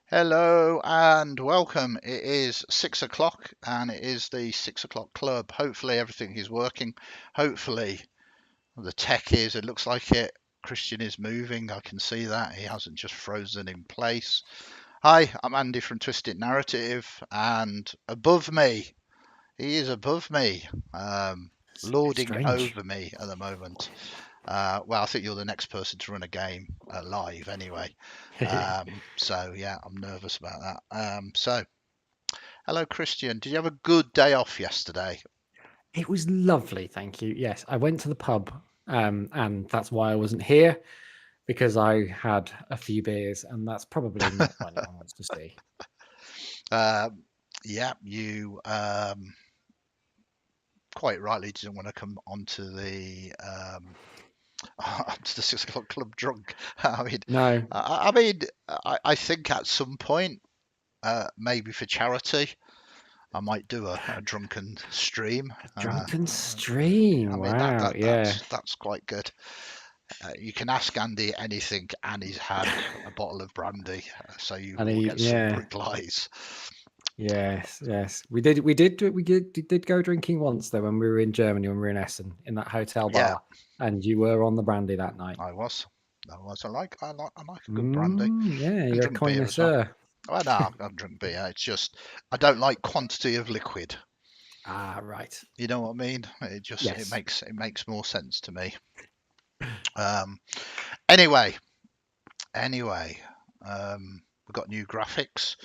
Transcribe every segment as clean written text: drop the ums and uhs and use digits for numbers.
Hello and welcome. It is 6 o'clock and it is the 6 o'clock club. Hopefully everything is working. Hopefully the tech is. It looks like it. Kristian is moving. I can see that. He hasn't just frozen in place. Hi, I'm Andy from Twisted Narrative, and above me, he is above me, lording Strange. over me at the moment. Well, I think you're the next person to run a game live anyway. So yeah, I'm nervous about that. So hello, Kristian. Did you have a good day off yesterday? It was lovely, thank you. Yes, I went to the pub, and that's why I wasn't here because I had a few beers, and that's probably not what anyone wants to see. Um, yeah, you quite rightly didn't want to come onto the onto the 6 o'clock club drunk. I mean, No, I think at some point, maybe for charity, I might do a drunken stream. a drunken stream. I mean that Wow, that yeah, that's quite good. You can ask Andy anything, and he's had a bottle of brandy, so you and will get some yeah, replies. yes. We did go drinking once though when we were in Germany when we were in Essen in that hotel Yeah, bar, and you were on the brandy that night. I was. I like a good brandy Yeah, and you're a drink beer as well. connoisseur. Well, no, I drink beer. It's just I don't like quantity of liquid. Ah, right. You know what I mean? It Yes. makes more sense to me. Um, anyway, anyway, we've got new graphics.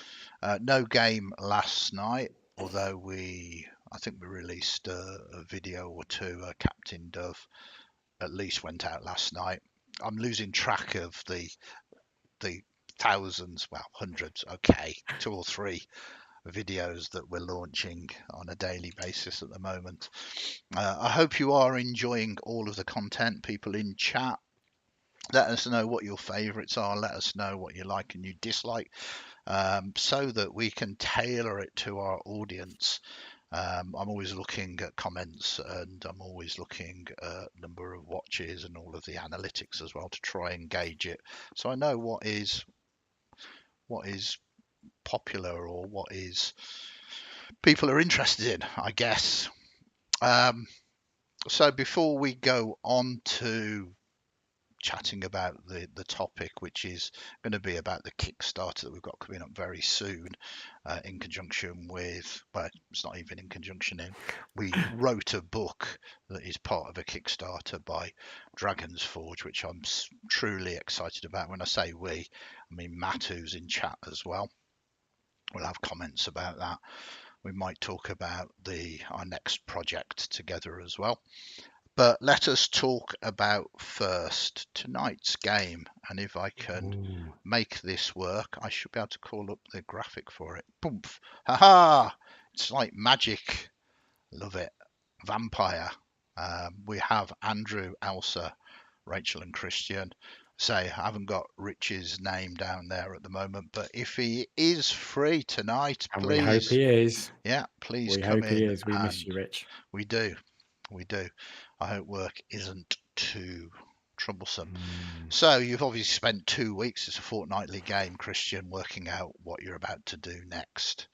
No game last night, although I think we released a video or two. Captain Dove at least went out last night. I'm losing track of the thousands, well, hundreds, okay, two or three videos that we're launching on a daily basis at the moment. I hope you are enjoying all of the content. People in chat, let us know what your favorites are. Let us know what you like and you dislike, so that we can tailor it to our audience. I'm always looking at comments and I'm always looking at number of watches and all of the analytics as well to try and gauge it, so I know what is popular or what is people are interested in, I guess. Um, so before we go on to chatting about the topic, which is going to be about the Kickstarter that we've got coming up very soon, in conjunction with, well, it's not even in conjunction we wrote a book that is part of a Kickstarter by Dragon's Forge, which I'm truly excited about. When I say we, I mean Matt, who's in chat as well. We'll have comments about that. We might talk about the our next project together as well. But let us talk about first tonight's game. And if I can Ooh. make this work, I should be able to call up the graphic for it. Boom! Haha! It's like magic. Love it. Vampire. We have Andrew, Elsa, Rachel, and Kristian. Say, I haven't got Rich's name down there at the moment, but if he is free tonight, And we hope please, he is. yeah, please We come hope he in. is. We miss And you, Rich. we do. We do. I hope work isn't too troublesome. Mm. So you've obviously spent 2 weeks. It's a fortnightly game, Kristian, working out what you're about to do next.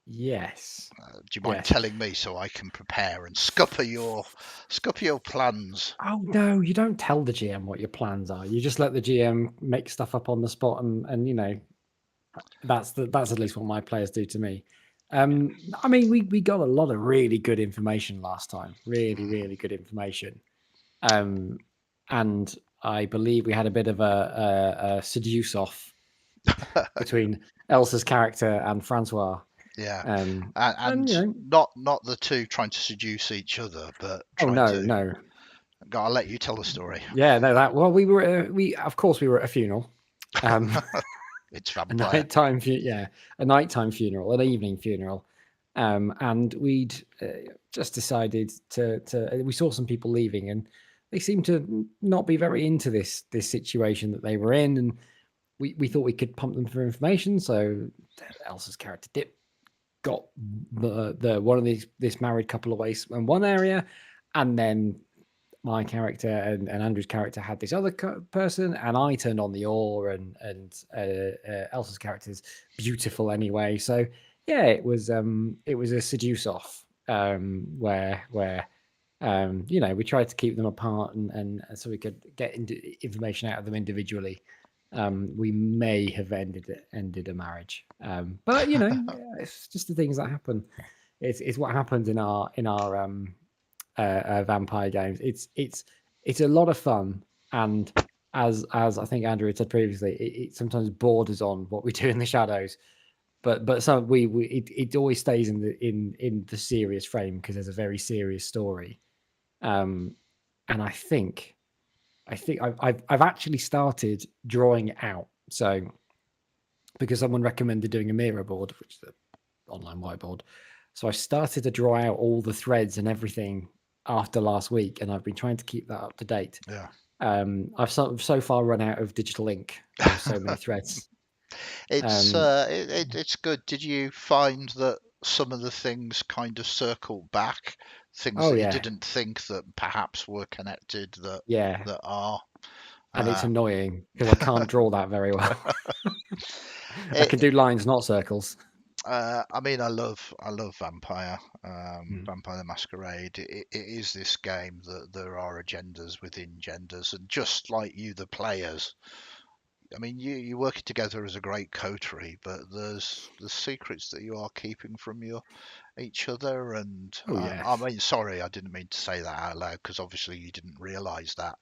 Yes. Do you mind Yes. telling me so I can prepare and scupper your plans? Oh no, you don't tell the GM what your plans are. You just let the GM make stuff up on the spot, and that's at least what my players do to me. I mean, we got a lot of really good information last time. Really, Mm. really good information. Um, and I believe we had a bit of a seduce off between Elsa's character and Francois. Yeah, And and not the two trying to seduce each other, but oh trying to. no, I'll let you tell the story. yeah, no, that well, we of course we were at a funeral, um, It's a vampire. nighttime, a nighttime funeral, an evening funeral, and we'd just decided to. We saw some people leaving, and they seemed to not be very into this situation that they were in, and we thought we could pump them for information. So Elsa's character Dip got the one of this married couple away in one area, and then my character and Andrew's character had this other person, and I turned on the ore, and Elsa's character is beautiful anyway. So yeah, it was a seduce off, where we tried to keep them apart, and so we could get information out of them individually. We may have ended a marriage, but it's just the things that happen. It's what happens in our vampire games. It's a lot of fun, and as I think Andrew had said previously, it sometimes borders on what we do in the shadows. But some it always stays in the serious frame because there's a very serious story. And I think I've actually started drawing it out. So because someone recommended doing a mirror board, which is an online whiteboard. So I started to draw out all the threads and everything after last week, and I've been trying to keep that up to date. Yeah. I've so far run out of digital ink. There's so many threads. It's good. Did you find that some of the things kind of circle back, things Oh that you yeah, didn't think that perhaps were connected yeah, that are? and it's Uh, annoying because I can't draw that very well. I it, can do lines, not circles. I mean, I love Vampire, Mm. Vampire the Masquerade. It is this game that there are agendas within genders, and just like you, the players. I mean, you working together as a great coterie, but there's the secrets that you are keeping from each other. And Oh I yes. mean, sorry, I didn't mean to say that out loud because obviously you didn't realise that.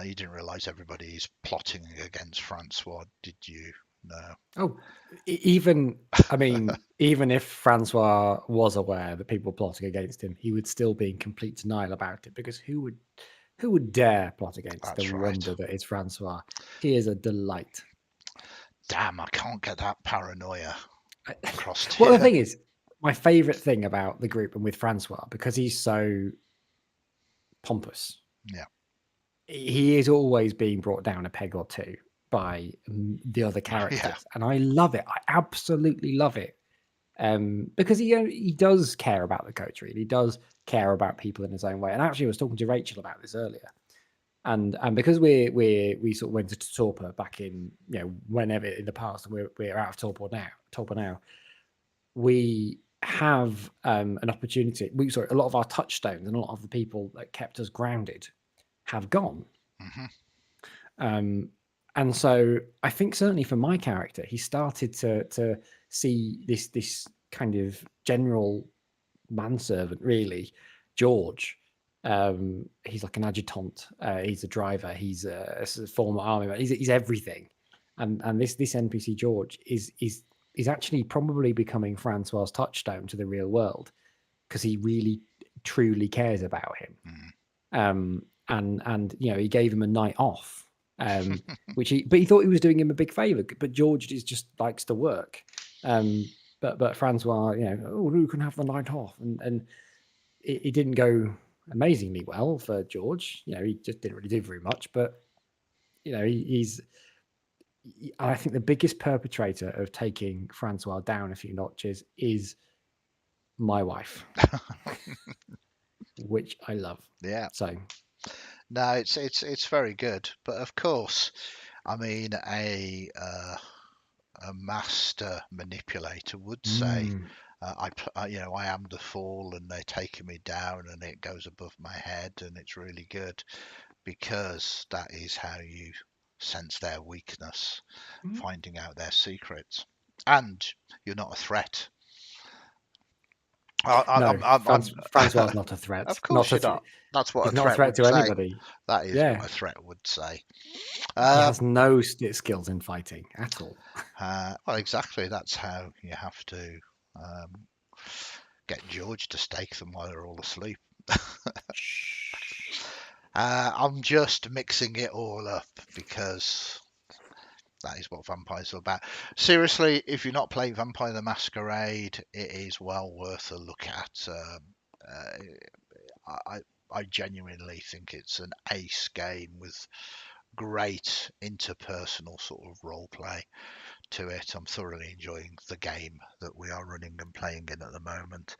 You didn't realise everybody's plotting against Francois, did you? No. Oh, I mean, even if Francois was aware that people were plotting against him, he would still be in complete denial about it because who would dare plot against the That's right. wonder that is Francois? He is a delight. Damn, I can't get that paranoia across to Well, the you. thing is, my favorite thing about the group and with Francois, because he's so pompous, Yeah. he is always being brought down a peg or two by the other Yeah. characters, and I love it. I absolutely love it. Because he does care about the coterie, and he does care about people in his own way. And actually, I was talking to Rachel about this earlier, and because we sort of went to Torpor back in whenever in the past, and we're out of Torpor now. We have an opportunity. A lot of our touchstones and a lot of the people that kept us grounded have gone. Hmm. And so I think certainly for my character, he started to see this kind of general manservant, really, George. He's like an adjutant. He's a driver. He's a former army man. He's everything. And this NPC George is actually probably becoming Francois's touchstone to the real world because he really truly cares about him. And he gave him a night off, but he thought he was doing him a big favor. But George just likes to work. But Francois, who can have the night off? And it didn't go amazingly well for George. He just didn't really do very much. But he's. I think the biggest perpetrator of taking Francois down a few notches is my wife, which I love. Yeah. So No, it's very good. But of course, I mean, a master manipulator would say, I am the fool, and they're taking me down, and it goes above my head, and it's really good because that is how you sense their weakness, finding out their secrets, and you're not a threat. no, I'm Francois is not a threat. of course you're not. That's what He's a not a threat threat would to say. anybody. That is what Yeah, a threat would say. he Uh, has no skills in fighting at all. well, exactly. That's how you have to um, get George to stake them while they're all asleep. I'm just mixing it all up because that is what vampires are about. Seriously, if you're not playing Vampire the Masquerade, it is well worth a look at. I, I genuinely think it's an ace game with great interpersonal sort of role play to it. I'm thoroughly enjoying the game that we are running and playing in at the moment.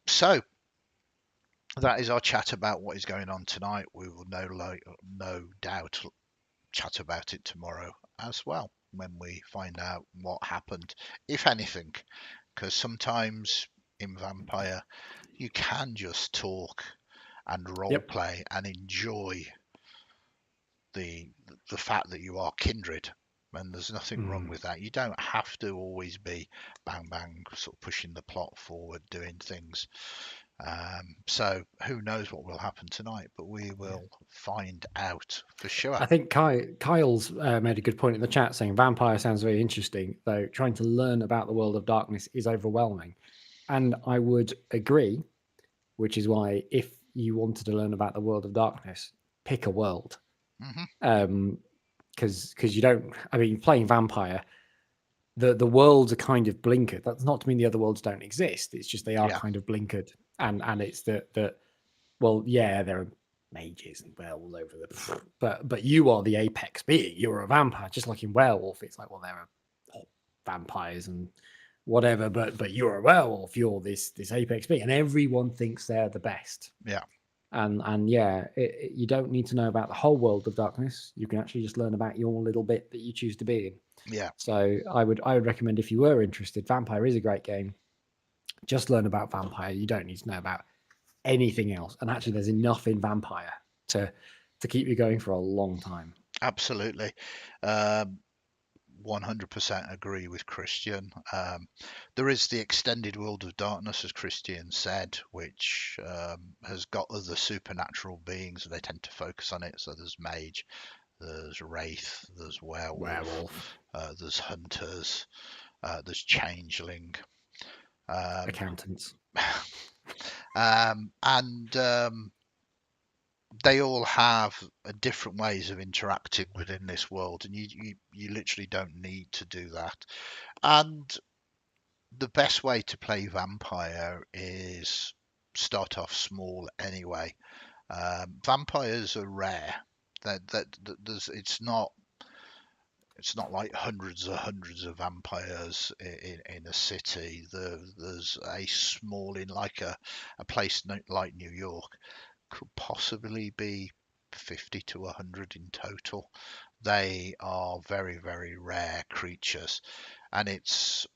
So that is our chat about what is going on tonight. We will no doubt chat about it tomorrow as well when we find out what happened, if anything, because sometimes in Vampire you can just talk and role Yep. play and enjoy the the fact that you are kindred, and there's nothing wrong Mm. with that. You don't have to always be bang bang sort of pushing the plot forward, doing things. So who knows what will happen tonight, but we Yeah. will find out for sure. I think Kyle's made a good point in the chat saying vampire sounds very interesting, though trying to learn about the world of darkness is overwhelming. And I would agree, which is why if you wanted to learn about the world of darkness, pick a world. Hmm. Because you don't, I mean, playing vampire, the worlds are kind of blinkered. That's not to mean the other worlds don't exist. It's just they are Yeah, kind of blinkered. And it's that well, yeah, there are mages and werewolves over the but you are the apex being. You're a vampire, just like in werewolf. It's like, well, there are vampires and whatever, but you're a werewolf. You're this apex being, and everyone thinks they're the best. yeah, And yeah, you don't need to know about the whole world of darkness. You can actually just learn about your little bit that you choose to be in. yeah. So I would recommend, if you were interested, Vampire is a great game. Just learn about Vampire. You don't need to know about anything else. And actually, there's enough in Vampire to keep you going for a long time. Absolutely. Um, 100% agree with Christian. There is the extended world of darkness, as Christian said, which has got other supernatural beings. They tend to focus on it. So there's mage, there's wraith, there's werewolf, Werewolf, there's hunters, there's changeling, um, accountants. and they all have different ways of interacting within this world, and you literally don't need to do that. And the best way to play vampire is start off small anyway. Vampires are rare. That there's it's not like hundreds of vampires in a city. There's a small in like a place like New York could possibly be 50 to 100 in total. They are very rare creatures, and it's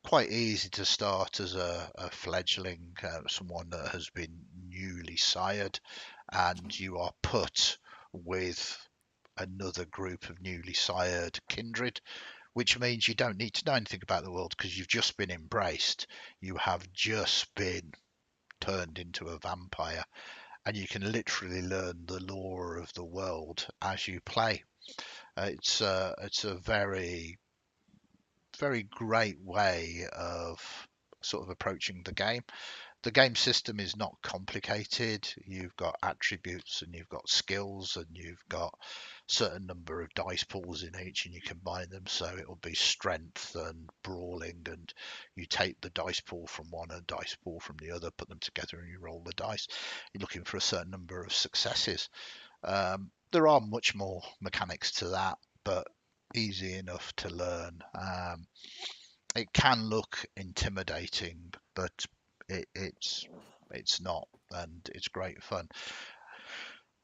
quite easy to start as a fledgling, someone that has been newly sired, and you are put with another group of newly sired kindred, which means you don't need to know anything about the world because you've just been embraced. You have just been turned into a vampire, and you can literally learn the lore of the world as you play. It's a very great way of sort of approaching the game. The game system is not complicated. You've got attributes and you've got skills and you've got certain number of dice pools in each, and you combine them, so it will be strength and brawling, and you take the dice pool from one and dice pool from the other, put them together and you roll the dice. You're looking for a certain number of successes. There are much more mechanics to that, but easy enough to learn. It can look intimidating, but it's not, and it's great fun.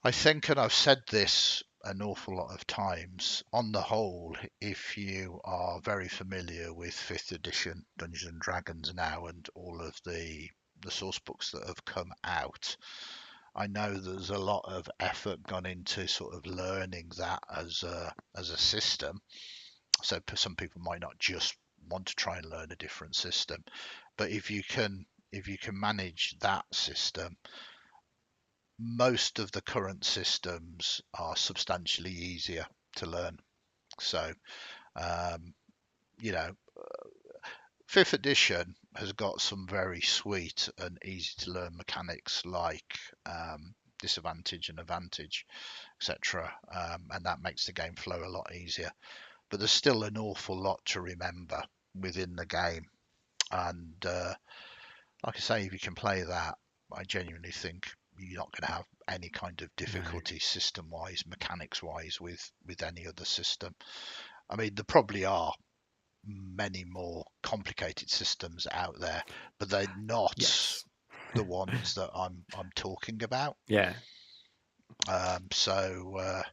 I think, and I've said this an awful lot of times, on the whole, if you are very familiar with 5th edition Dungeons and Dragons now and all of the source books that have come out, I know there's a lot of effort gone into sort of learning that as a system. So some people might not just want to try and learn a different system, but if you can manage that system, most of the current systems are substantially easier to learn. So um, you know, fifth edition has got some very sweet and easy to learn mechanics like disadvantage and advantage, etc. And that makes the game flow a lot easier. But there's still an awful lot to remember within the game. And like I say, if you can play that, I genuinely think you're not going to have any kind of No. difficulty system wise, mechanics wise, with any other system. I mean, there probably are many more complicated systems out there, but they're not Yes. the ones that I'm talking about. Yeah. So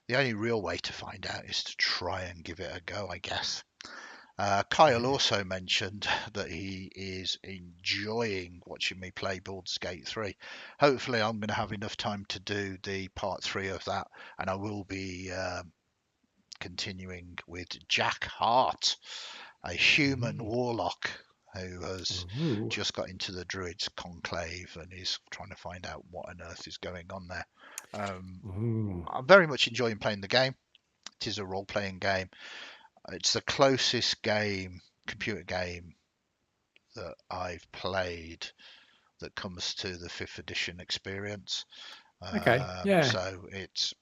the only real way to find out is to try and give it a go, I guess. Kyle Yeah. also mentioned that he is enjoying watching me play Baldur's Gate 3. Hopefully, I'm going to have enough time to do the part 3 of that, and I will be continuing with Jack Hart, a human Mm. warlock who has Ooh. just got into the Druids Conclave and is trying to find out what on earth is going on there. Ooh. I'm very much enjoying playing the game. It is a role playing game. It's the closest computer game that I've played that comes to the 5th edition experience. Okay. Yeah. So it's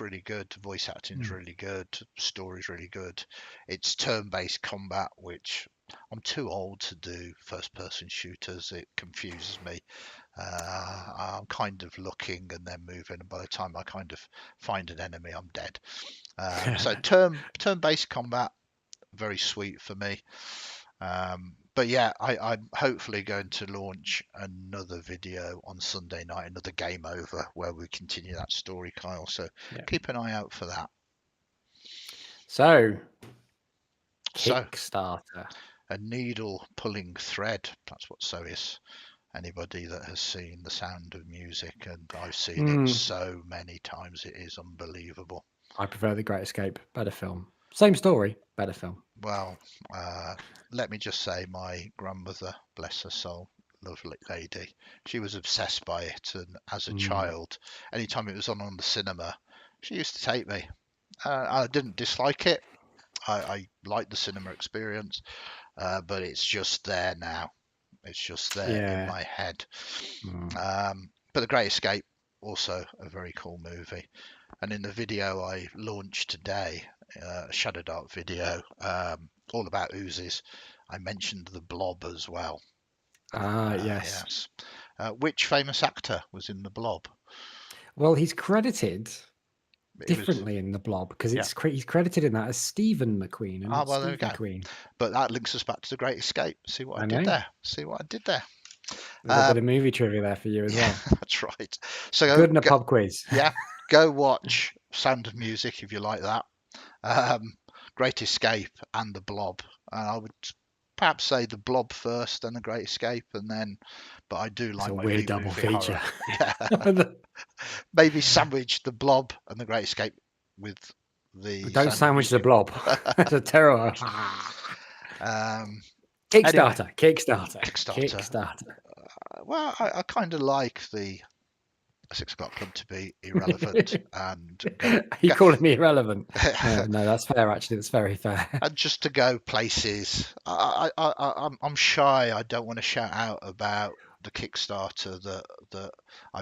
really good. Voice acting's Mm. really good. Story's really good. It's turn-based combat, which I'm too old to do first-person shooters. It confuses me. I'm kind of looking and then moving, and by the time I kind of find an enemy, I'm dead. So turn-based combat, very sweet for me. But yeah, I'm hopefully going to launch another video on Sunday night, another game over, where we continue that story, Kyle. So Yeah. keep an eye out for that. So, So Kickstarter. a needle pulling thread. That's what so is. Anybody that has seen The Sound of Music, and I've seen it Mm. so many times, it is unbelievable. I prefer The Great Escape. Better film. Same story. Better film. Well, uh, let me just say, my grandmother, bless her soul, lovely lady, she was obsessed by it. And as a Mm. child, anytime it was on the cinema, she used to take me. I didn't dislike it. I liked the cinema experience, but it's just there now. It's just there in Yeah. my head. Mm. But The Great Escape, also a very cool movie. And in the video I launched today, a Shadow Dark video, all about oozes, I mentioned the Blob as well. Yes. Yes. Which famous actor was in the Blob? Well, he's credited It was, differently in The Blob because yeah. he's credited in that as Stephen McQueen and Ah, not well, there we Steve go. McQueen. But that links us back to The Great Escape. See what I I did know. there? See what I did there? A little bit of movie trivia there for you as Yeah, well. that's right. So Good in a pub quiz. yeah, go watch Sound of Music if you like that. Um, Great Escape and The Blob. And I would perhaps say The Blob first, then The Great Escape, and then. But I do It's a like my weird B double movie horror. feature. Yeah, maybe sandwich The Blob and The Great Escape with the Don't Sound of sandwich the Music. blob. That's a terror. Um, anyway, Kickstarter. Kickstarter. Kickstarter. Kickstarter. Well, I kind of like the 6 o'clock club to be irrelevant and Are you calling me irrelevant? No, that's fair. Actually, that's very fair. and just to go places. I'm shy. I don't want to shout out about the Kickstarter that I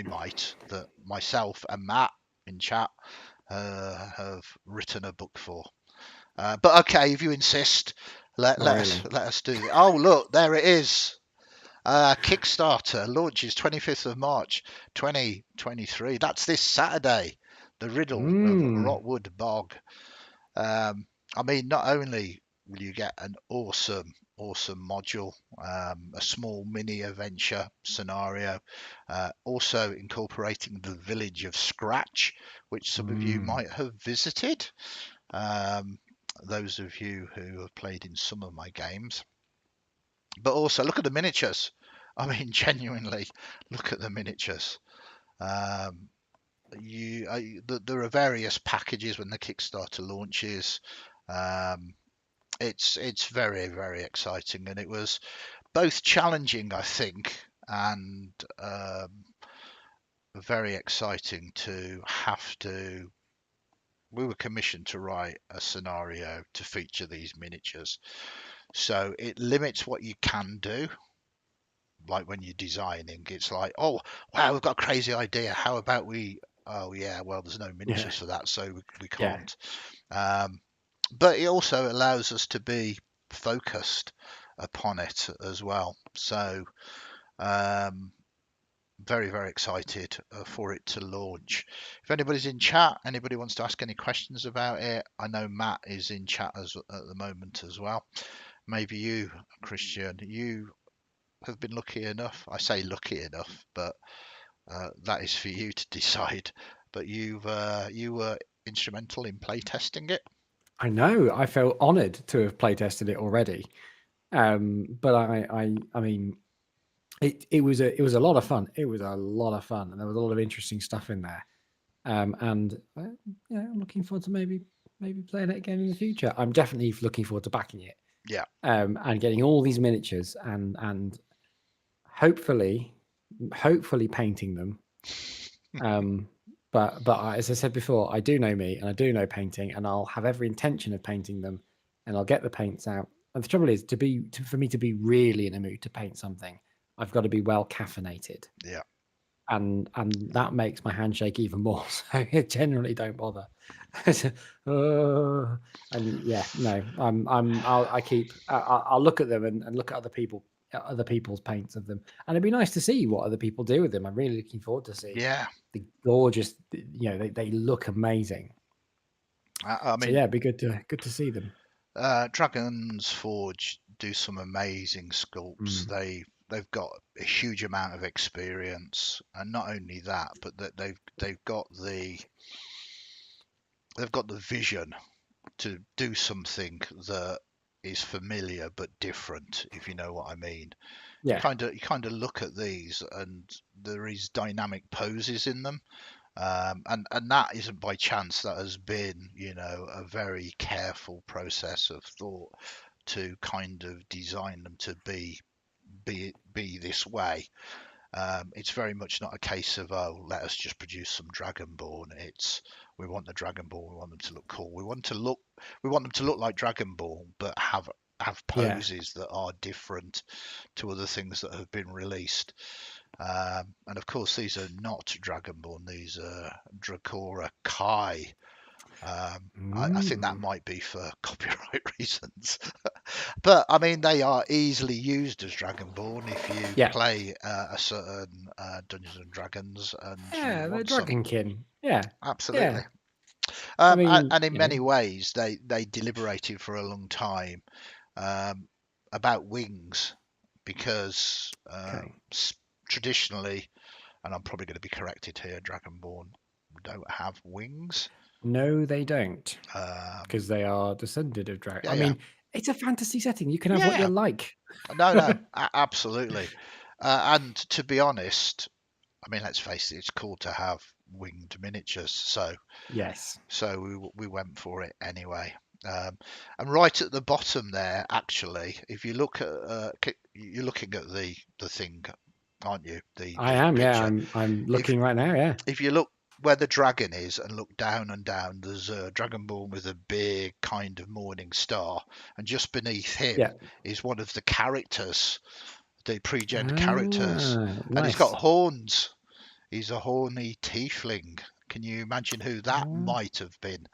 might that myself and Matt in chat have written a book for. But okay, if you insist, let Not let us really. let us do it. Oh, look, there it is. Kickstarter launches 25th of March 2023. That's this Saturday. The Riddle of Mm. Rotwood Bog. I mean, not only will you get an awesome module, a small mini adventure scenario, also incorporating the village of Scratch, which some of you Mm. might have visited. Um, those of you who have played in some of my games, but also look at the miniatures. I mean, genuinely, look at the miniatures. Um, there are various packages when the Kickstarter launches. Um, it's very exciting, and it was both challenging, I think, and very exciting to have to. We were commissioned to write a scenario to feature these miniatures, so it limits what you can do. Like when you're designing, it's like, oh wow, we've got a crazy idea. How about we? Oh yeah, well there's no Yeah. miniatures for that, so we Yeah. can't. Um, but it also allows us to be focused upon it as well. So um, very excited for it to launch. If anybody's in chat, anybody wants to ask any questions about it, I know Matt is in chat at the moment as well. Maybe you, Kristian, you have been lucky enough. I say lucky enough, but that is for you to decide. But you were instrumental in playtesting it. I know. I felt honoured to have playtested it already. But I mean, it was a lot of fun. It was a lot of fun, and there was a lot of interesting stuff in there. And yeah, I'm looking forward to maybe playing it again in the future. I'm definitely looking forward to backing it. Yeah. And getting all these miniatures and hopefully painting them. But as I said before, I do know me and I do know painting, and I'll have every intention of painting them, and I'll get the paints out. And the trouble is, for me to be really in a mood to paint something, I've got to be well caffeinated. Yeah. And that makes my handshake even more. So I generally don't bother. And yeah, no, I'll look at them and look at other people's paints of them, and it'd be nice to see what other people do with them. I'm really looking forward to see Yeah. the gorgeous, they look amazing. I mean, so yeah, it'd be good to see them. Dragon's Forge do some amazing sculpts. They've got a huge amount of experience, and not only that, but that they've got the vision to do something that is familiar but different, if you know what I mean. Yeah, You kind of look at these, and there is dynamic poses in them. And that isn't by chance. That has been, a very careful process of thought to kind of design them to be this way. It's very much not a case of, oh, let us just produce some Dragonborn. It's, we want the Dragonborn. We want them to look cool. We want them to look like Dragonborn, but have yeah. poses that are different to other things that have been released. And of course, these are not Dragonborn. These are Dracora Kai. I think that might be for copyright reasons. But I mean, they are easily used as Dragonborn if you play a certain Dungeons and Dragons and Yeah, you they're want some. Dragonkin. Yeah, Absolutely. yeah. I mean, and in many ways, they deliberated for a long time about wings because traditionally, and I'm probably going to be corrected here, Dragonborn don't have wings. No, they don't, because they are descended of dragon. I mean, it's a fantasy setting. You can have what you like. No, absolutely. And to be honest, I mean, let's face it, it's cool to have winged miniatures. So yes, so we went for it anyway. And right at the bottom there, actually, if you look at you're looking at the thing, aren't you? I am. Picture. Yeah, I'm looking right now. Yeah. If you look where the dragon is and look down and down, there's a Dragonborn with a big kind of morning star, and just beneath him is one of the characters, the pre-gen characters, nice. And he's got horns. He's a horny tiefling. Can you imagine who that might have been?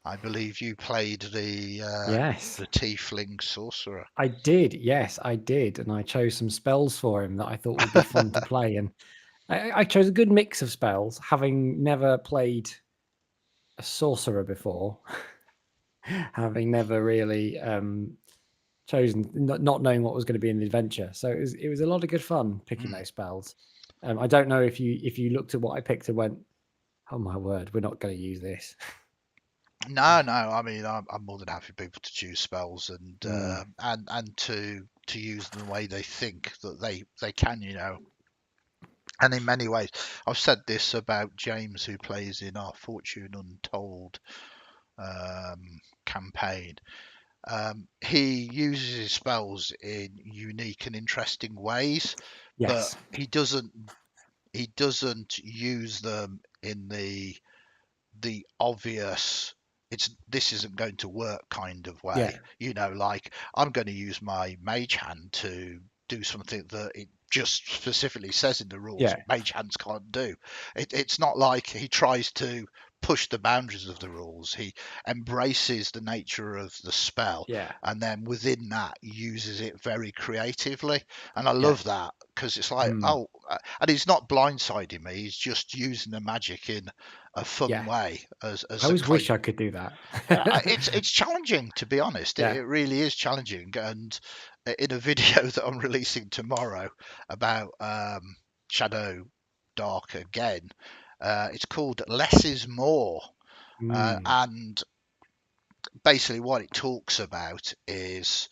I believe you played the tiefling sorcerer. I did, yes, I did, and I chose some spells for him that I thought would be fun to play, and I chose a good mix of spells, having never played a sorcerer before, having never really chosen, not knowing what was going to be in the adventure. So it was a lot of good fun picking those spells. I don't know if you looked at what I picked and went, oh my word, we're not going to use this. No. I mean, I'm more than happy for people to choose spells and to use them the way they think that they can, And in many ways, I've said this about James, who plays in our Fortune Untold campaign. He uses his spells in unique and interesting ways, but he doesn't use them in the obvious this isn't going to work kind of way. Like I'm going to use my mage hand to do something that it just specifically says in the rules mage hands can't do. It's not like he tries to push the boundaries of the rules. He embraces the nature of the spell, Yeah. and then within that uses it very creatively. And I Yeah. love that, because it's like, Mm. and he's not blindsiding me. He's just using the magic in a fun Yeah. way, I as a always kind. wish I could do that. It's challenging, to be honest. It, Yeah. it really is challenging. And in a video that I'm releasing tomorrow about Shadow Dark again, it's called Less is More. Mm. And basically, what it talks about is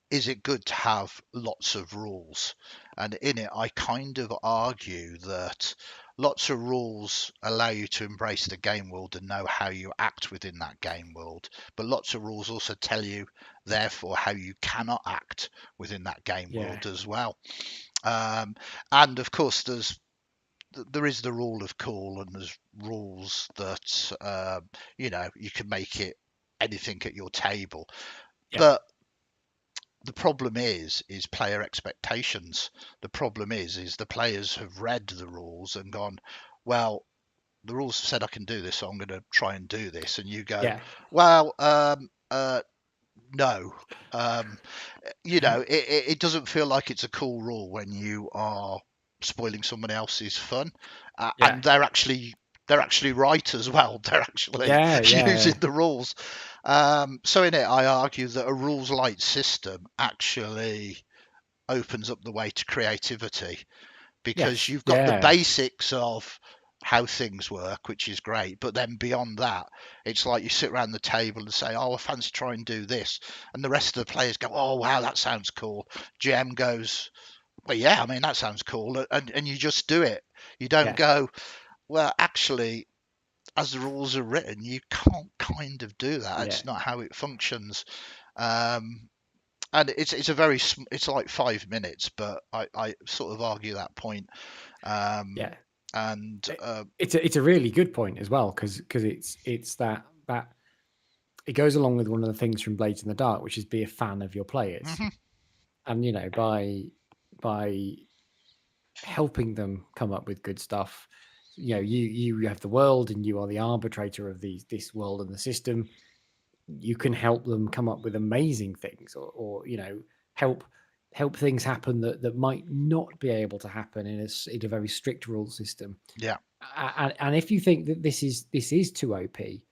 it good to have lots of rules? And in it, I kind of argue that lots of rules allow you to embrace the game world and know how you act within that game world. But lots of rules also tell you, therefore, how you cannot act within that game Yeah. world as well. Um, and of course, there is the rule of cool, and there's rules that you can make it anything at your table. Yeah. But the problem is player expectations. The problem is the players have read the rules and gone, well, the rules said I can do this, so I'm going to try and do this. And you go, Yeah. well, no. Um, it doesn't feel like it's a cool rule when you are spoiling someone else's fun, Yeah. and they're actually right as well. They're actually Yeah. using Yeah. the rules. So in it, I argue that a rules light system actually opens up the way to creativity, because Yes. you've got the Yeah. basics of how things work, which is great. But then beyond that, it's like you sit around the table and say, "Oh, I fancy try and do this," and the rest of the players go, "Oh, wow, that sounds cool." GM goes, "Well, yeah, I mean that sounds cool," and you just do it. You don't Yeah. go, "Well, actually, as the rules are written, you can't kind of do that. Yeah. It's not how it functions." Um, and it's like 5 minutes, but I sort of argue that point. Um, Yeah. and It's a really good point as well, because it's that it goes along with one of the things from Blades in the Dark, which is be a fan of your players. mhm, And by helping them come up with good stuff, you have the world, and you are the arbitrator of this world and the system. You can help them come up with amazing things, or help things happen that might not be able to happen in a very strict rule system. yeah, And if you think that this is too OP,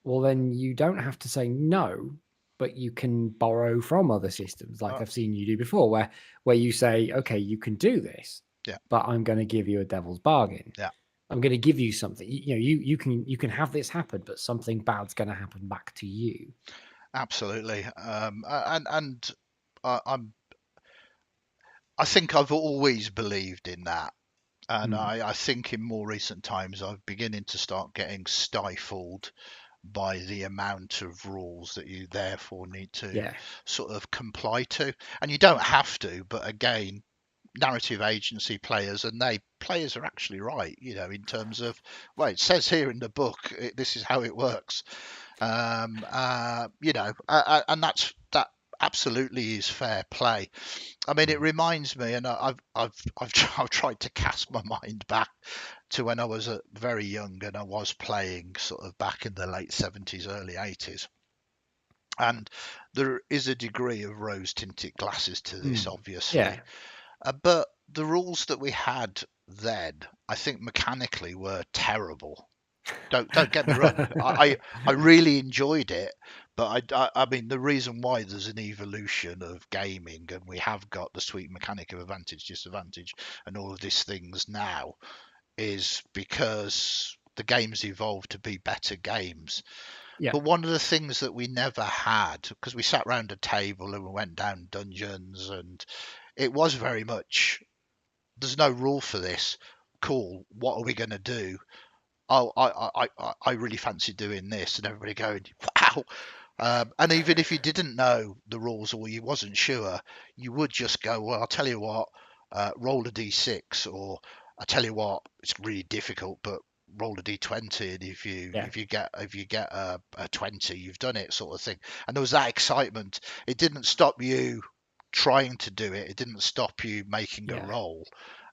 well, then you don't have to say no, but you can borrow from other systems, like uh, I've seen you do before, where you say, okay, you can do this, yeah, but I'm going to give you a devil's bargain. yeah, I'm going to give you something. You can have this happen, but something bad's going to happen back to you. absolutely. And I think I've always believed in that. And Mm. I think in more recent times, I'm beginning to start getting stifled by the amount of rules that you therefore need to Yeah, sort of comply to. And you don't have to, but again, narrative agency players, and players are actually right, in terms of, well, it says here in the book, this is how it works. And that absolutely is fair play. I mean, it mm. reminds me, and I've tried to cast my mind back to when I was very young and I was playing sort of back in the late 70s, early 80s. And there is a degree of rose tinted glasses to this, Mm. obviously. Yeah, But the rules that we had then, I think mechanically were terrible. Don't get me wrong. I really enjoyed it, but I mean the reason why there's an evolution of gaming, and we have got the sweet mechanic of advantage, disadvantage, and all of these things now, is because the games evolved to be better games. yeah, But one of the things that we never had, because we sat round a table and we went down dungeons, and it was very much, there's no rule for this. Cool. What are we going to do? Oh, I really fancy doing this, and everybody going, wow. And even if you didn't know the rules or you wasn't sure, you would just go, well, I'll tell you what, roll a d6, or I tell you what, it's really difficult, but roll a d20, and if you yeah, if you get if you get a 20, you've done it, sort of thing. And there was that excitement. It didn't stop you trying to do it. It didn't stop you making a yeah, roll.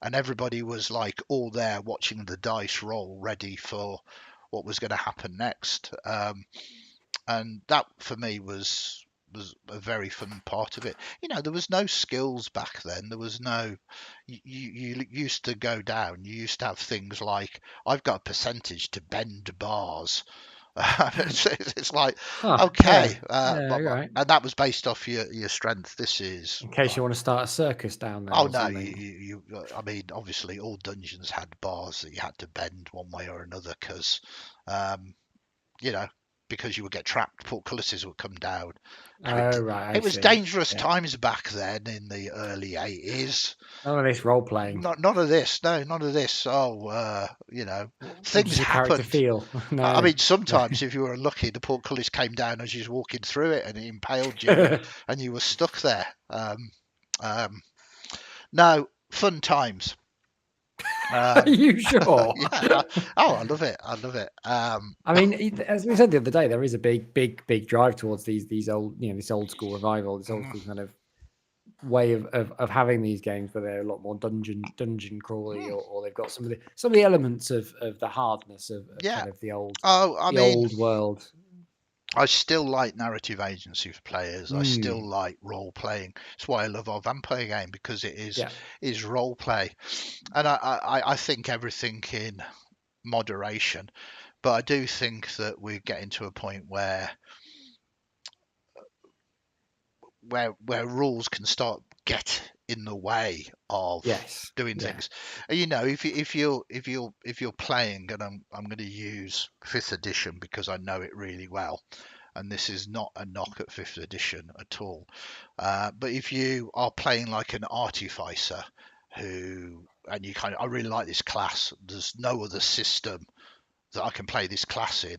and everybody was like all there watching the dice roll, ready for what was going to happen next. And that for me was a very fun part of it. There was no skills back then. There was no. You used to go down. You used to have things like, I've got a percentage to bend bars. It's like, Huh. Yeah. okay, Yeah. Right. and that was based off your strength. This is In case you want to start a circus down there oh or no, something. I mean, obviously all dungeons had bars that you had to bend one way or another because, um, you know, because you would get trapped, portcullises would come down, and Oh, right. I it was see. dangerous Yeah. times back then in the early 80s. None of this role playing. None of this, no, none of this. Oh, What things does your character happened. feel? I No. mean, sometimes if you were unlucky, the portcullis came down as you was walking through it and it impaled you, and you were stuck there. Um, no, fun times. Are you sure? Yeah. I love it. I love it. I mean, as we said the other day, there is a big drive towards these old, this old school revival, this old mhm, school kind of way of having these games where they're a lot more dungeon crawly, mm, or they've got some of the elements of the hardness of yeah. kind of Oh, I the mean, old world. I still like narrative agency for players. I still Mm, like role playing. That's why I love our vampire game, because it yeah, is role play, and I think everything in moderation. But I do think that we're getting to a point where rules can start get in the way of yes, doing yeah, things. If you're playing, and I'm going to use fifth edition because I know it really well, and this is not a knock at fifth edition at all. But if you are playing like an artificer and you kind of, I really like this class. There's no other system that I can play this class in.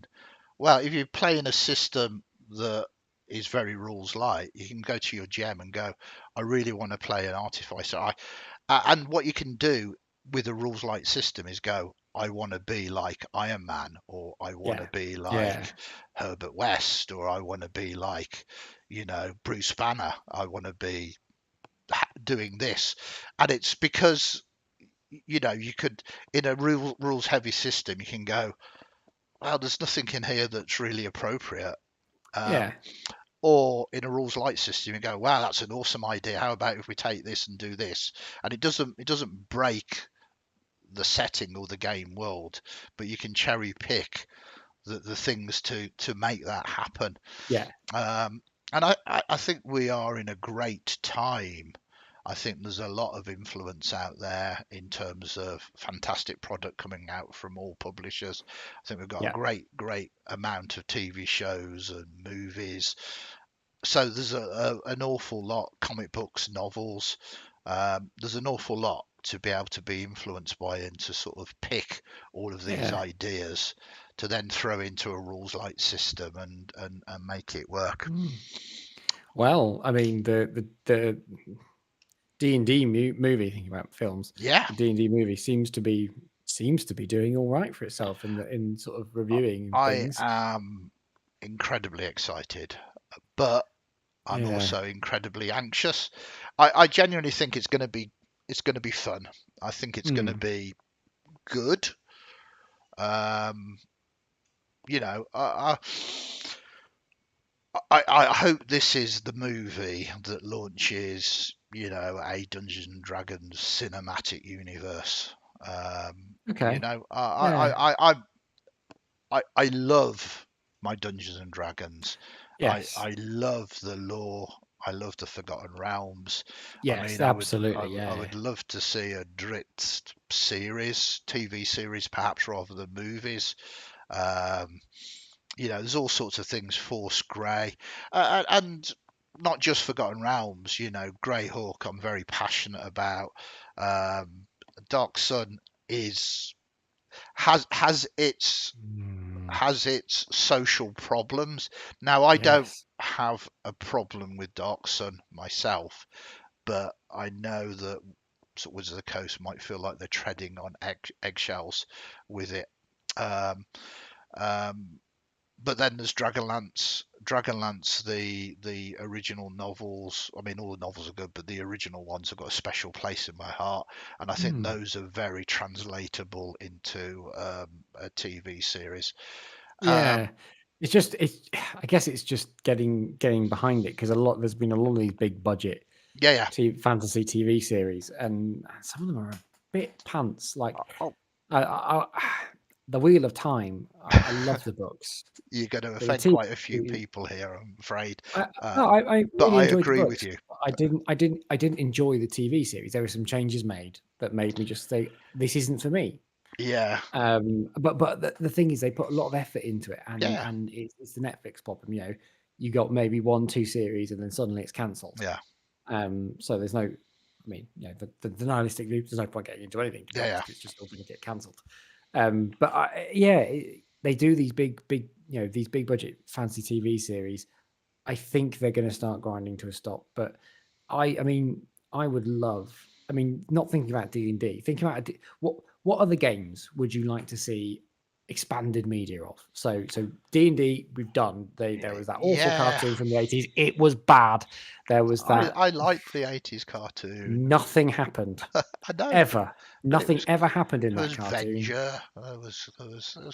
Well, if you're playing a system that is very rules light, you can go to your gem and go, I really want to play an artificer. And what you can do with a rules light system is go, I want to be like Iron Man, or I want to yeah, be yeah, like Herbert West, or I want to be like, Bruce Banner. I want to be doing this. And it's because, you could, in a rules heavy system, you can go, well, there's nothing in here that's really appropriate. yeah, Um, or in a rules light system, you go, wow, that's an awesome idea. How about if we take this and do this? And it doesn't break the setting or the game world, but you can cherry pick the things to make that happen. yeah, Um, and I think we are in a great time. I think there's a lot of influence out there in terms of fantastic product coming out from all publishers. I think we've got a yeah, great amount of TV shows and movies. So there's an awful lot, comic books, novels. There's an awful lot to be able to be influenced by and to sort of pick all of these yeah. ideas to then throw into a rules light system and make it work. Mm. Well, I mean, the D&D movie, thinking about films, Yeah, the D&D movie seems to be doing all right for itself in sort of reviewing and I things. am incredibly excited, but I'm Yeah. also incredibly anxious. I genuinely think it's going to be fun. I think it's going to Mm. be good. Um, you know, I hope this is the movie that launches, a Dungeons and Dragons cinematic universe. Okay. Yeah. I love my Dungeons and Dragons. Yes. I love the lore. I love the Forgotten Realms. I Yes. mean, I Absolutely. would I Yeah. would love to see a Dritz series, TV series, perhaps rather than movies. Um, there's all sorts of things. Force Grey, and not just Forgotten Realms. Greyhawk. I'm very passionate about. Um, Dark Sun is has its Mm. has its social problems. Now, I don't Yes. have a problem with Dark Sun myself, but I know that sort of Wizards of the Coast might feel like they're treading on eggshells with it. Um, um, but then there's Dragonlance. Dragonlance, the original novels. I mean, all the novels are good, but the original ones have got a special place in my heart, and I think Hmm. those are very translatable into a TV series. Yeah, it's just it's. I guess it's just getting behind it because there's been a lot of these big budget Yeah, yeah. fantasy TV series, and some of them are a bit pants. Like Oh, the Wheel of Time. I love the books. you're going to The offend TV quite a few people here, I'm afraid. no, I But really I enjoyed the agree with books. you. But I didn't enjoy the TV series. There were some changes made that made me just say, "This isn't for me." Yeah, But the thing is, they put a lot of effort into it, and yeah, it's the Netflix problem. You got maybe 1, 2 series, and then suddenly it's cancelled. yeah, So there's no, I mean, the nihilistic view, there's no point getting into anything to be yeah, honest, yeah. 'cause it's just all going to get cancelled. But they do these big, these big budget fancy TV series. I think they're going to start grinding to a stop. But I mean, I would love. I mean, not thinking about D&D, thinking about what other games would you like to see expanded media of? So D&D we've done. There was that awful Yeah. cartoon from the 80s. It was bad. There was that. I liked the 80s cartoon. Nothing happened I know, ever. but it Nothing ever happened in that was cartoon. Venger. There was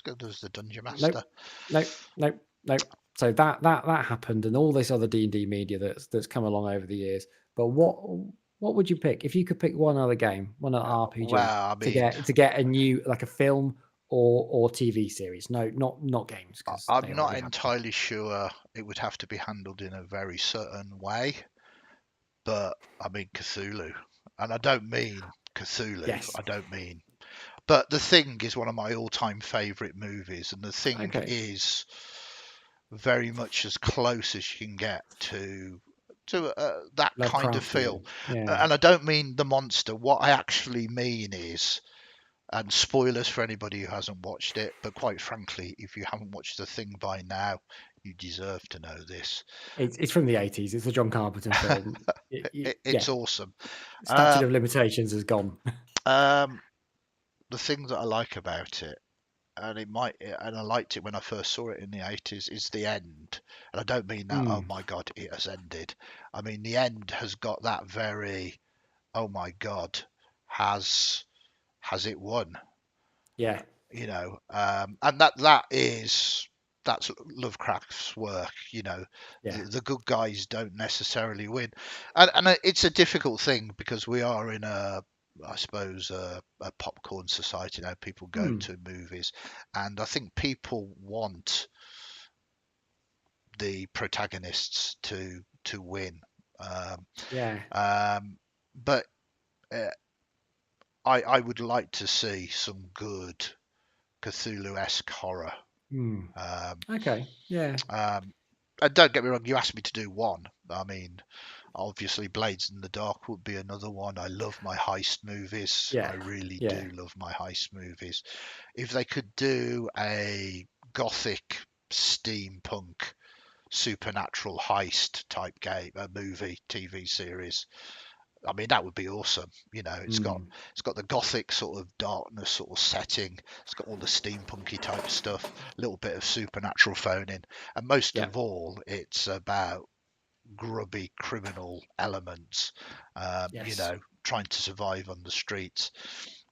good. There was the Dungeon Nope, Master. nope, nope, nope. So that happened, and all this other D&D media that's come along over the years. But what would you pick if you could pick one other game, one other RPG Well, I to mean, get a new, like a film or TV series? No, not games, because they I'm not already have them. entirely sure it would have to be handled in a very certain way, but I mean Cthulhu, and I don't mean Cthulhu. Yes. I don't mean. But The Thing is one of my all-time favorite movies, and The Thing Okay. is very much as close as you can get to that kind of feel. Lovecraftian. Yeah. And I don't mean the monster. What I actually mean is, and spoilers for anybody who hasn't watched it, but quite frankly, if you haven't watched The Thing by now, you deserve to know this. It's from the 80s. It's a John Carpenter film. Yeah. It's awesome. Statute Um, of limitations has gone. um, the thing that I like about it, and I liked it when I first saw it in the 80s, is the end. And I don't mean that, oh Mm, my God, it has ended. I mean, the end has got that very, oh my God, has has it won? yeah. And that's Lovecraft's work. Yeah. The good guys don't necessarily win, and it's a difficult thing because we are in I suppose, a popcorn society now. People go Mm, to movies, and I think people want the protagonists to win. Um, yeah. but uh, I would like to see some good Cthulhu-esque horror. Mm. Um, Okay. Yeah. and don't get me wrong, you asked me to do one. I mean, obviously, Blades in the Dark would be another one. I love my heist movies. I Yeah. really Yeah. do love my heist movies. If they could do a gothic steampunk supernatural heist type game, a movie, TV series, I mean, that would be awesome. Mm. It's got the gothic sort of darkness sort of setting. It's got all the steampunky type stuff, a little bit of supernatural phone in, and most Yeah. of all, it's about grubby criminal elements. Yes. Trying to survive on the streets.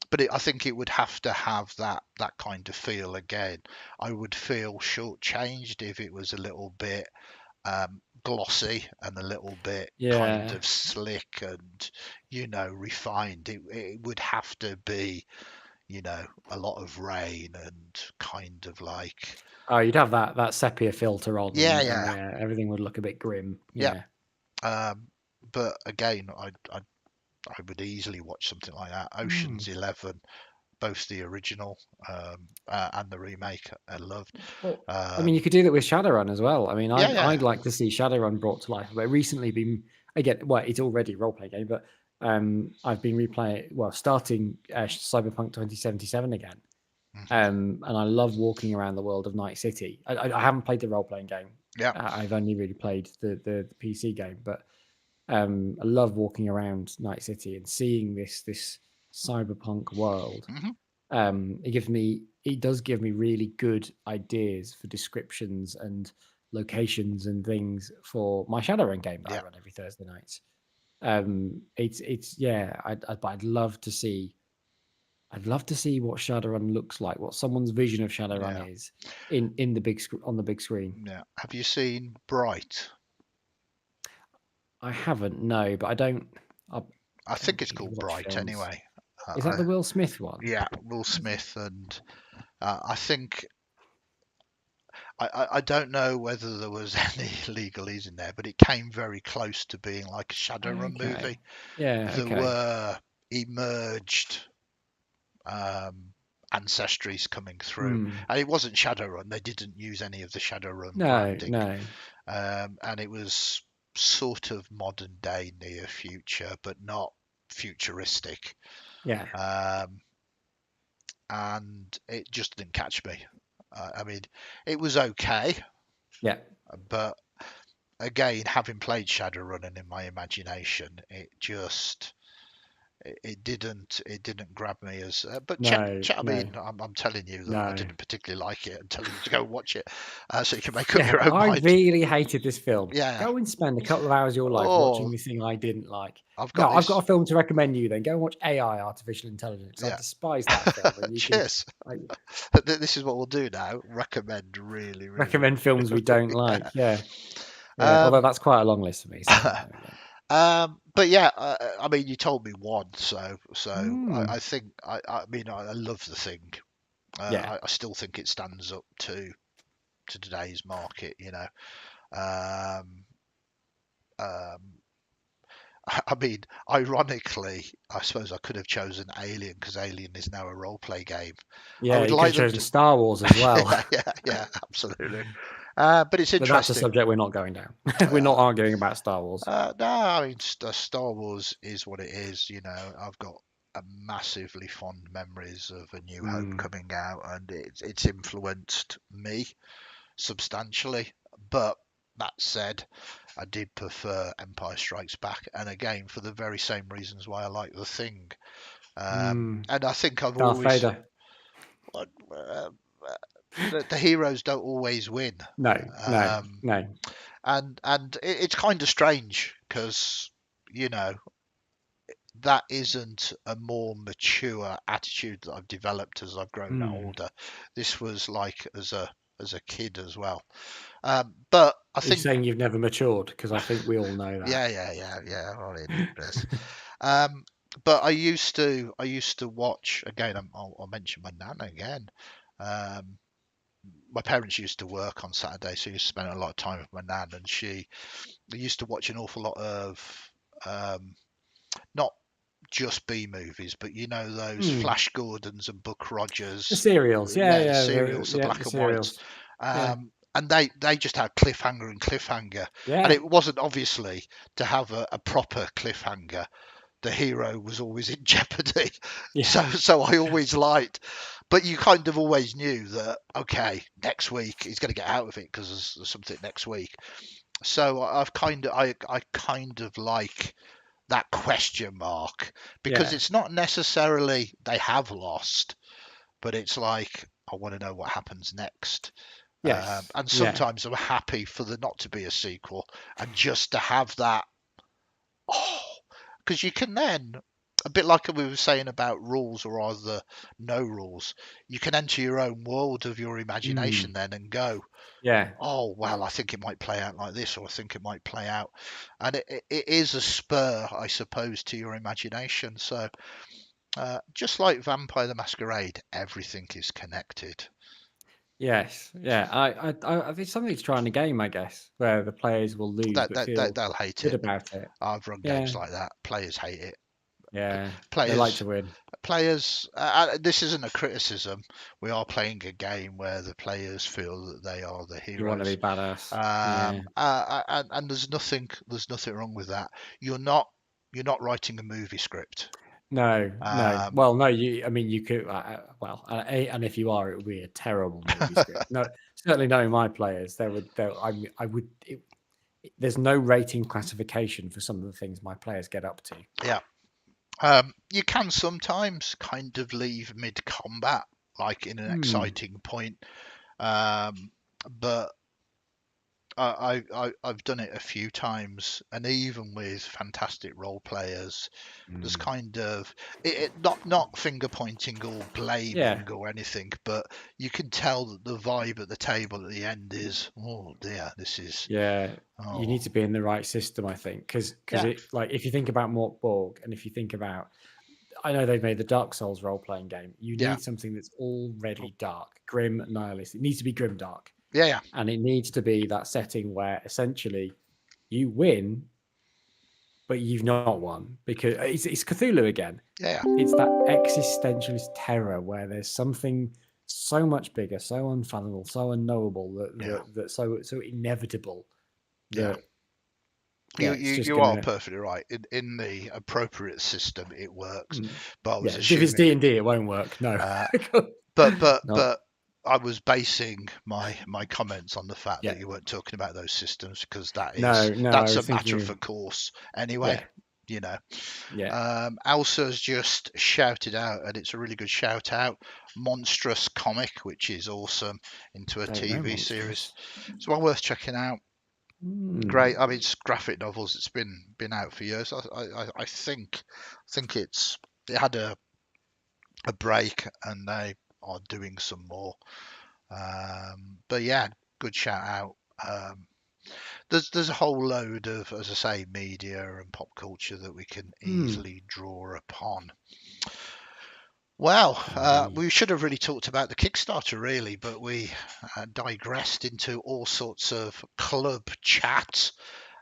But I think it would have to have that kind of feel again. I would feel shortchanged if it was a little bit glossy and a little bit kind Yeah. of slick and refined. It would have to be a lot of rain and kind of like Oh, you'd have that sepia filter on, yeah, and yeah, yeah, everything would look a bit grim. yeah. Yeah. But again, I would easily watch something like that. Mm. Ocean's 11, both the original and the remake, I loved. Well, I mean, um you could do that with Shadowrun as well. I mean, yeah, I'd yeah. like to see Shadowrun brought to life. But recently been again, well, it's already a role playing game, but I've been starting Cyberpunk 2077 again. Hmm. And I love walking around the world of Night City. I haven't played the role playing game. Yeah. I've only really played the PC game, but I love walking around Night City and seeing this cyberpunk world. Hmm. It does give me really good ideas for descriptions and locations and things for my Shadowrun game that I Yeah, run every Thursday night. It's yeah, I'd love to see. I'd love to see what Shadowrun looks like, what someone's vision of yeah, Shadowrun is in the on the big screen. yeah. Have you seen Bright? I haven't, no, but I I don't think it's really called watch Bright films. anyway. Is that I, the Will Smith one? yeah, Will Smith, and I think I don't know whether there was any legalese in there, but it came very close to being like a Shadowrun Okay. movie. Yeah, There okay. were emerged um, ancestries coming through, Hmm. and it wasn't Shadowrun. They didn't use any of the Shadowrun No, branding, no. and it was sort of modern day, near future, but not futuristic. Yeah. Um, and it just didn't catch me. I mean, it was okay, Yeah. but again, having played Shadowrun and in my imagination, it didn't grab me as. But No, I no, mean, I'm telling you that I no. didn't particularly like it. I'm telling you to go watch it, so you can make up Yeah, your own I mind. really hated this film. Yeah. Go and spend a couple of hours of your life watching Oh, the thing I didn't like. I've No, got I've got this. a film to recommend you then. Go and watch AI, Artificial Intelligence. I Yeah. despise that film, and you can Cheers. like, This is what we'll do now. Recommend really, really. recommend films we don't Yeah. like. Yeah, yeah. Although Um, that's quite a long list for me, so there we go. but yeah, I mean, you told me one, so I Mm, think I mean I love the thing. yeah, I still think it stands up to today's market. Um, um, I mean, ironically, I suppose I could have chosen Alien because Alien is now a role play game. I yeah. would You could like have them chosen to. Star Wars as well, Yeah, absolutely. But it's but that's a interesting. subject we're not going down. We're not Uh, arguing about Star Wars. no, I mean, Star Wars is what it is. I've got massively fond memories of A New Hope Mm, coming out, and it's influenced me substantially. But that said, I did prefer Empire Strikes Back, and again for the very same reasons why I like The Thing. mm. And I think I've Darth always Vader. uh, the heroes don't always win, No, no, um, no. and it's kind of strange because you know that isn't a more mature attitude that I've developed as I've grown Mm. older. This was like as a kid as well. But I Are you think saying you've never matured? Because I think we all know that. yeah. I mean, yes. Um, but I used to watch again. I'll mention my nan again. Um, my parents used to work on Saturday, so I used to spend a lot of time with my nan, and she used to watch an awful lot of not just B movies, but those Hmm. Flash Gordons and Buck The Rogers, serials, yeah, yeah, the yeah, serials, the the black and whites, serials, yeah, and they just had cliffhanger and cliffhanger, and yeah, it wasn't obviously to have a proper cliffhanger. The hero was always in jeopardy, yeah, so I always liked, but you kind of always knew that okay, next week he's going to get out of it because there's something next week. So I kind of like that question mark because yeah, it's not necessarily they have lost, but it's like I want to know what happens next. yes, And yeah, sometimes I'm happy for there not to be a sequel and just to have that. Oh, because you can then, a bit like we were saying about rules or either no rules, you can enter your own world of your imagination mm, then and go, yeah, oh well, I think it might play out like this, or I think it might play out, and it is a spur, I suppose, to your imagination. So just like Vampire the Masquerade, everything is connected. yes, yeah. I think something to try in a game, I guess, where the players will lose That, but that, that feel they'll hate good it. about it. I've run Yeah, games like that. Players hate it. yeah, they like Players, to win. players. This isn't a criticism. We are playing a game where the players feel that they are the You want to be heroes, badass. Yeah. and there's nothing wrong with that. You're not you're not writing a movie script. No, no. Um, Well, no. I mean, you could. Well, and if you are, it would be a terrible movie script. No, certainly knowing my players, there would. I would. There's no rating classification for some of the things my players get up to. yeah, You can sometimes kind of leave mid-combat, like in an exciting point, but I've done it a few times, and even with fantastic role players, there's kind of not finger pointing or Yeah, blaming or anything, but you can tell that the vibe at the table at the end is, oh dear, this is yeah. You oh need to be in the right system, I think, because yeah it like if you think about Mort Borg, and if you think about, I know they've made the Dark Souls role playing game. You yeah need something that's already dark, grim, nihilist. It needs to be grim dark, yeah yeah and it needs to be that setting where essentially you win, but you've not won because it's Cthulhu again. yeah It's that existentialist terror where there's something so much bigger, so unfathomable, so unknowable yeah that so inevitable yeah. that yeah, it's just You are gonna perfectly right. In the appropriate system, it works. But I was yeah. If it's assuming, D&D, it won't work. No, uh, not but I was basing my comments on the fact yeah. that you weren't talking about those systems because No. I that's a was matter thinking for of course anyway. yeah, You know, yeah. Elsa's just shouted out, and it's a really good shout out. Monstrous comic, which is awesome, into a Don't know TV series. monstrous. It's well worth checking out. Mm, Great. I mean, it's graphic novels. It's been out for years. I think it had a break, and they are doing some more. But yeah, good shout out. There's a whole load of, as I say, media and pop culture that we can mm, easily draw upon. Well, indeed. we should have really talked about the Kickstarter, really, but we digressed into all sorts of club chat.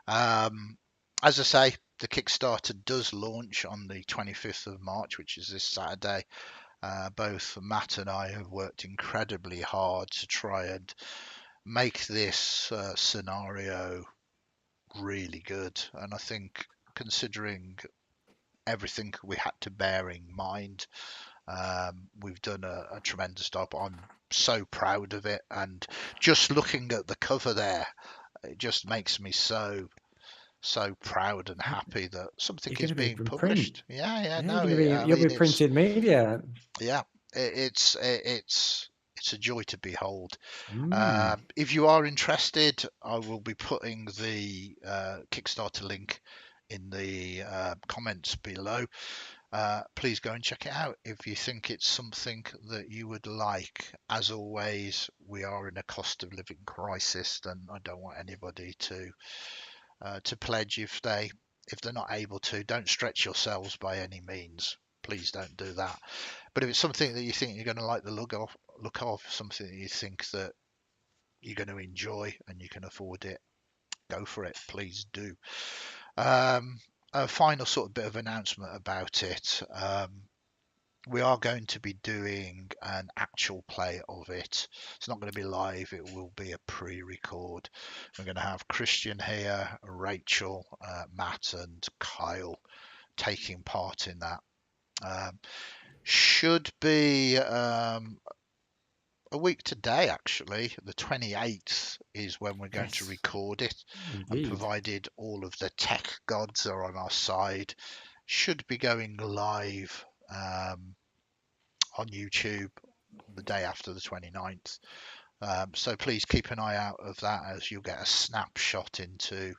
Um, as I say, the Kickstarter does launch on the 25th of March, which is this Saturday. Both Matt and I have worked incredibly hard to try and make this scenario really good. And I think, considering everything we had to bear in mind, we've done a tremendous job. I'm so proud of it. And just looking at the cover there, it just makes me so proud and happy that something You're is going to be being in print. published. Yeah, Yeah, you're no, going to be. I You'll mean be printed media. yeah, it's a joy to behold. Mm, If you are interested, I will be putting the Kickstarter link in the comments below. Please go and check it out if you think it's something that you would like. As always, we are in a cost of living crisis, and I don't want anybody to pledge if they're not able to. Don't stretch yourselves by any means. Please don't do that. But if it's something that you think you're going to like the look of something that you think that you're going to enjoy and you can afford it, go for it. Please do. Um, a final sort of bit of announcement about it. We are going to be doing an actual play of it. It's not going to be live, it will be a pre record. We're going to have Kristian here, Rachel, Matt, and Kyle taking part in that. Um, should be a week today, actually. The 28th is when we're going to yes, record it, and indeed. provided all of the tech gods are on our side, should be going live on YouTube the day after the 29th. So please keep an eye out of that, as you'll get a snapshot into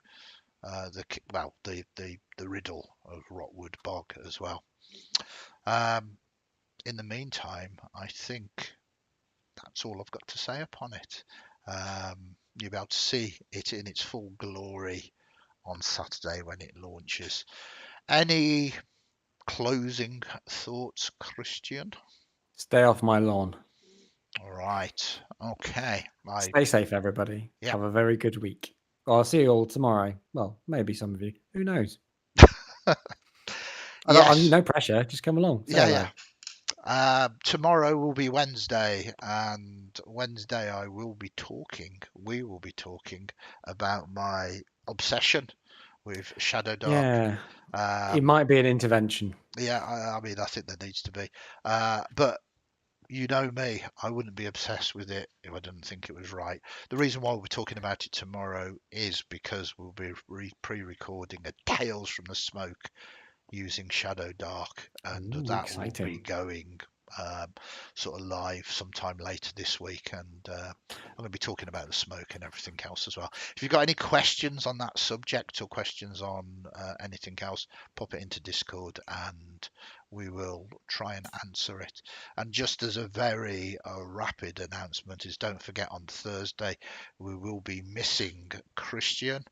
the riddle of Rotwood Bog as well. Um, in the meantime, I think that's all I've got to say upon it. You'll be able to see it in its full glory on Saturday when it launches. Any closing thoughts, Kristian? Stay off my lawn. All right. Okay. Stay safe, everybody. Yeah. Have a very good week. Well, I'll see you all tomorrow. Well, maybe some of you. Who knows? Yes. No pressure. Just come along. Say Yeah. hello. Yeah. Tomorrow will be Wednesday, and Wednesday we will be talking about my obsession with Shadow Dark. Yeah, it Um, might be an intervention. yeah, I mean, I think there needs to be. But you know me, I wouldn't be obsessed with it if I didn't think it was right. The reason why we're talking about it tomorrow is because we'll be pre-recording a Tales from the Smoke using Shadow Dark, and Ooh, that will be exciting. going um, sort of live sometime later this week. And I'm going to be talking about the smoke and everything else as well. If you've got any questions on that subject or questions on anything else, pop it into Discord and we will try and answer it. And just as a very rapid announcement is, don't forget on Thursday we will be missing Kristian.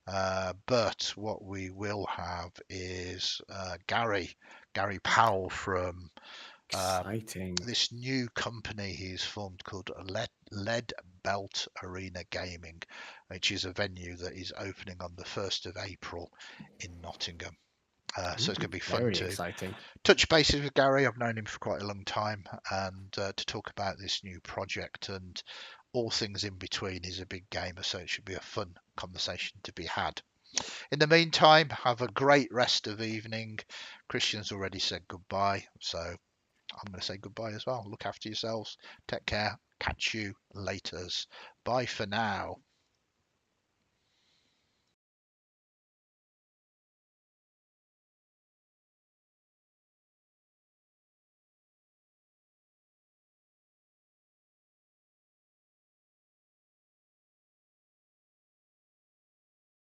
But what we will have is Gary Powell from Exciting. this new company he's formed called Lead Belt Arena Gaming, which is a venue that is opening on the 1st of April in Nottingham. So it's Ooh, going to be fun very to exciting. touch bases with Gary. I've known him for quite a long time, and to talk about this new project and all things in between. He's a big gamer, so it should be a fun conversation to be had. In the meantime, have a great rest of evening. Kristian's already said goodbye, so I'm going to say goodbye as well. Look after yourselves. Take care. Catch you later. Bye for now.